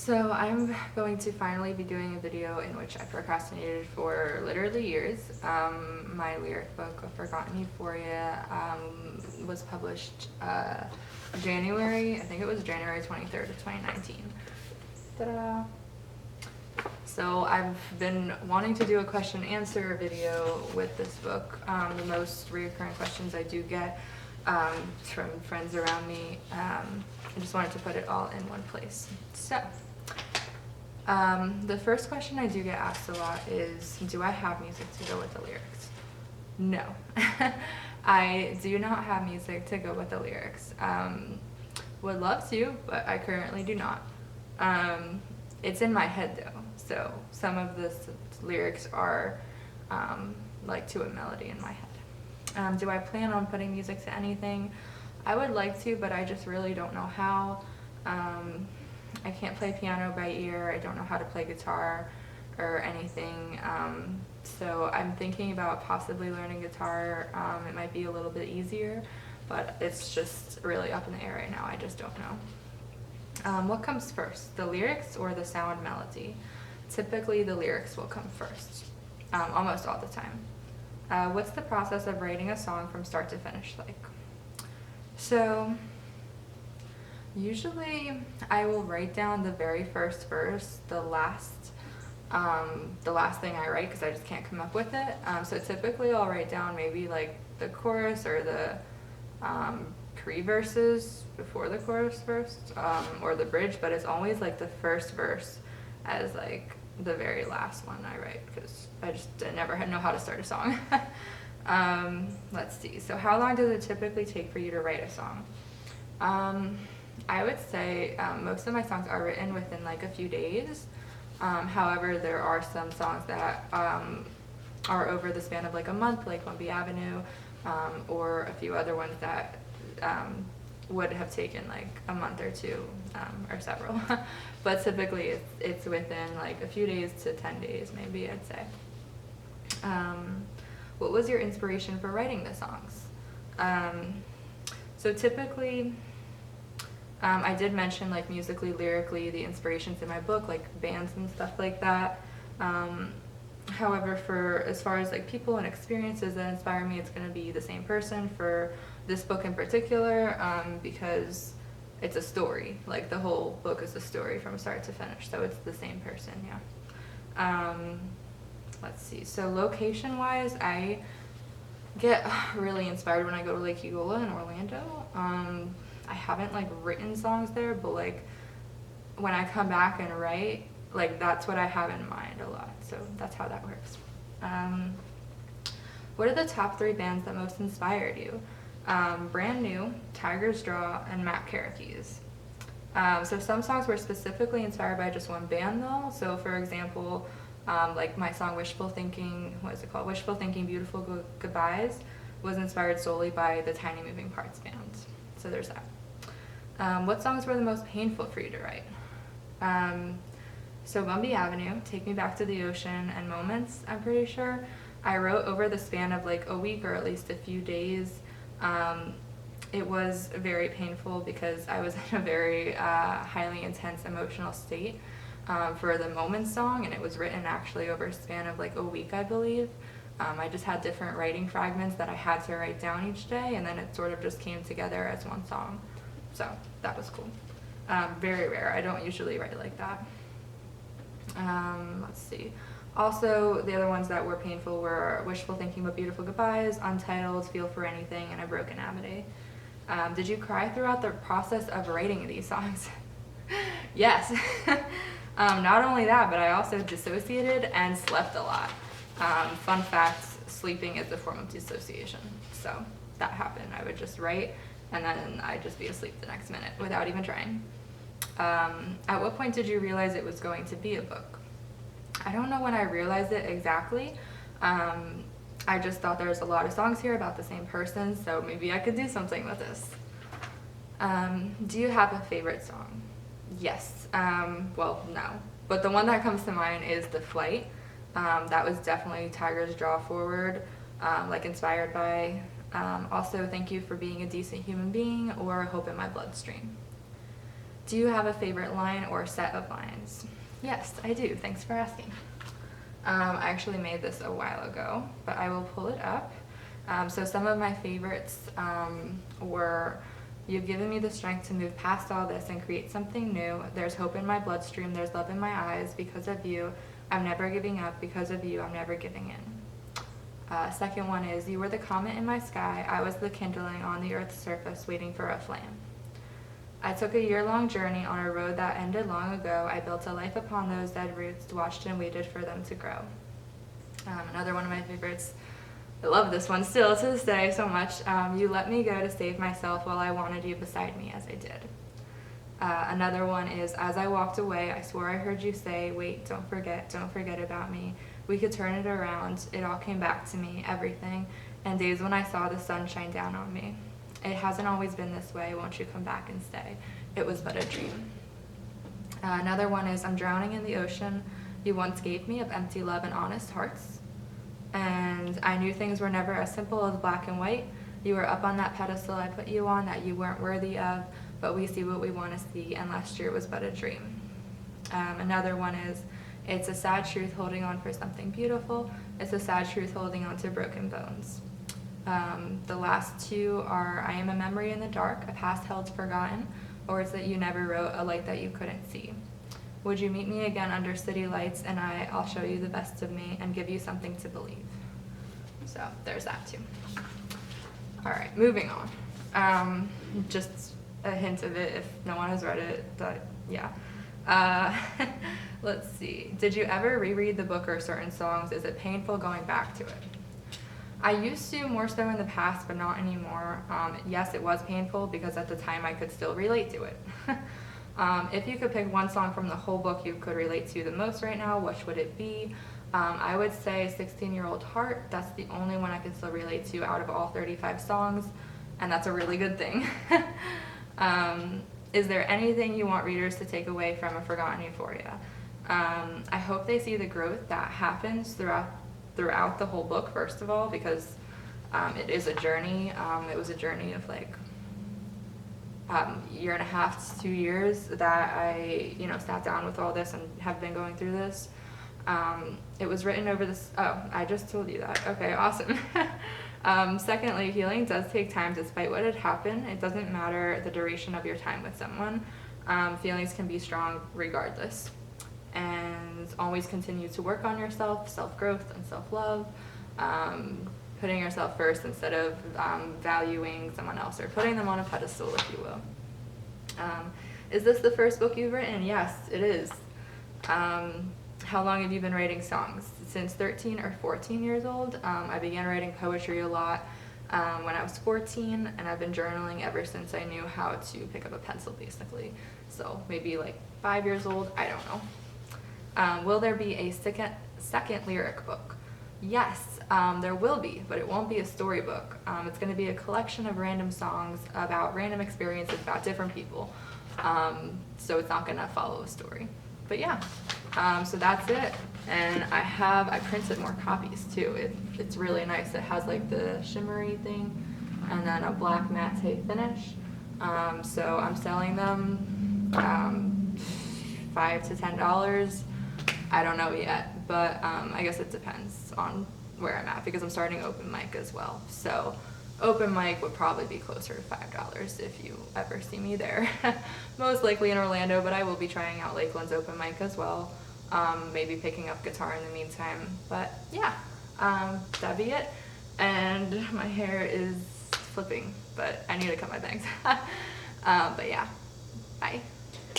So I'm going to finally be doing a video in which I procrastinated for literally years. My lyric book, Forgotten Euphoria, was published January, I think it was January 23rd of 2019. Ta-da! So I've been wanting to do a question and answer video with this book. The most recurring questions I do get from friends around me. I just wanted to put it all in one place. So, the first question I do get asked a lot is, do I have music to go with the lyrics? No. I do not have music to go with the lyrics. Would love to, but I currently do not. It's in my head though, so some of the lyrics are like to a melody in my head. Do I plan on putting music to anything? I would like to, but I just really don't know how. I can't play piano by ear. I don't know how to play guitar or anything. So I'm thinking about possibly learning guitar. It might be a little bit easier, but it's just really up in the air right now. I just don't know. What comes first, the lyrics or the sound melody? Typically the lyrics will come first, almost all the time. What's the process of writing a song from start to finish like? So usually I will write down the very first verse, the last thing I write, because I just can't come up with it. So typically I'll write down maybe like the chorus or the pre-verses before the chorus verse, or the bridge, but it's always like the first verse as like the very last one I write, because I never know how to start a song. Let's see, so how long does it typically take for you to write a song? I would say most of my songs are written within like a few days. However, there are some songs that are over the span of like a month, like Lumbee Avenue, or a few other ones that would have taken like a month or two, or several. But typically it's within like a few days to 10 days maybe, I'd say. What was your inspiration for writing the songs? So typically, I did mention like musically, lyrically, the inspirations in my book, like bands and stuff like that. However, for as far as like people and experiences that inspire me, it's going to be the same person for this book in particular, because it's a story. Like the whole book is a story from start to finish, so it's the same person, yeah. Let's see, so location-wise, I get really inspired when I go to Lake Eola in Orlando. I haven't like written songs there, but like when I come back and write, like that's what I have in mind a lot, so that's how that works. What are the top 3 bands that most inspired you? Brand New, Tiger's Draw, and Matt Karakees. So some songs were specifically inspired by just one band though. So for example, like my song Wishful Thinking, what is it called? Wishful Thinking Beautiful Goodbyes was inspired solely by the Tiny Moving Parts band. So there's that. What songs were the most painful for you to write? So Lumbee Avenue, Take Me Back to the Ocean, and Moments, I'm pretty sure, I wrote over the span of like a week or at least a few days. It was very painful because I was in a very highly intense emotional state for the Moments song, and it was written actually over a span of like a week, I believe. I just had different writing fragments that I had to write down each day, and then it sort of just came together as one song. So that was cool. Very rare. I don't usually write like that. Let's see. Also, the other ones that were painful were Wishful Thinking But Beautiful Goodbyes, Untitled, Feel for Anything, and A Broken Amity. Did you cry throughout the process of writing these songs? Yes. Not only that, but I also dissociated and slept a lot. Fun fact, sleeping is a form of dissociation. So that happened. I would just write and then I'd just be asleep the next minute without even trying. At what point did you realize it was going to be a book? I don't know when I realized it exactly. I just thought there was a lot of songs here about the same person, so maybe I could do something with this. Do you have a favorite song? Yes. Well, no. But the one that comes to mind is The Flight. That was definitely Tiger's Draw forward, like inspired by. Also, Thank You for Being a Decent Human Being, or Hope in My Bloodstream. Do you have a favorite line or set of lines? Yes, I do. Thanks for asking. I actually made this a while ago, but I will pull it up. So some of my favorites were, you've given me the strength to move past all this and create something new. There's hope in my bloodstream. There's love in my eyes because of you. I'm never giving up. Because of you, I'm never giving in. Second one is, you were the comet in my sky. I was the kindling on the earth's surface waiting for a flame. I took a year-long journey on a road that ended long ago. I built a life upon those dead roots, watched and waited for them to grow. Another one of my favorites, I love this one still to this day so much. You let me go to save myself while I wanted you beside me as I did. Another one is, as I walked away, I swore I heard you say, wait, don't forget about me. We could turn it around. It all came back to me, everything, and days when I saw the sun shine down on me. It hasn't always been this way. Won't you come back and stay? It was but a dream. Another one is, I'm drowning in the ocean you once gave me of empty love and honest hearts. And I knew things were never as simple as black and white. You were up on that pedestal I put you on that you weren't worthy of, but we see what we want to see, and last year was but a dream. Another one is, it's a sad truth holding on for something beautiful. It's a sad truth holding on to broken bones. The last two are, I am a memory in the dark, a past held forgotten, words that you never wrote, a light that you couldn't see. Would you meet me again under city lights, and I'll show you the best of me and give you something to believe. So there's that too. All right, moving on. Just a hint of it if no one has read it, but yeah. Let's see. Did you ever reread the book or certain songs? Is it painful going back to it? I used to more so in the past, but not anymore. Yes, it was painful because at the time I could still relate to it. If you could pick one song from the whole book you could relate to the most right now, which would it be? I would say 16-Year-Old Heart. That's the only one I can still relate to out of all 35 songs, and that's a really good thing. Is there anything you want readers to take away from A Forgotten Euphoria? I hope they see the growth that happens throughout the whole book, first of all, because it is a journey. It was a journey of like year and a half to 2 years that I, sat down with all this and have been going through this. It was written over this, I just told you that. Okay, awesome. Secondly, healing does take time despite what had happened. It doesn't matter the duration of your time with someone. Feelings can be strong regardless. And always continue to work on yourself, self-growth and self-love, putting yourself first instead of valuing someone else or putting them on a pedestal, if you will. Is this the first book you've written? Yes, it is. How long have you been writing songs? Since 13 or 14 years old. I began writing poetry a lot when I was 14, and I've been journaling ever since I knew how to pick up a pencil, basically. So maybe like 5 years old, I don't know. Will there be a second lyric book? Yes, there will be, but it won't be a storybook. It's going to be a collection of random songs about random experiences about different people. So it's not going to follow a story. But yeah, so that's it. And I printed more copies too. It's really nice. It has like the shimmery thing and then a black matte finish. So I'm selling them $5 to $10. I don't know yet, but I guess it depends on where I'm at because I'm starting open mic as well. So open mic would probably be closer to $5 if you ever see me there. Most likely in Orlando, but I will be trying out Lakeland's open mic as well. Maybe picking up guitar in the meantime. But yeah, that'd be it. And my hair is flipping, but I need to cut my bangs. But yeah, bye.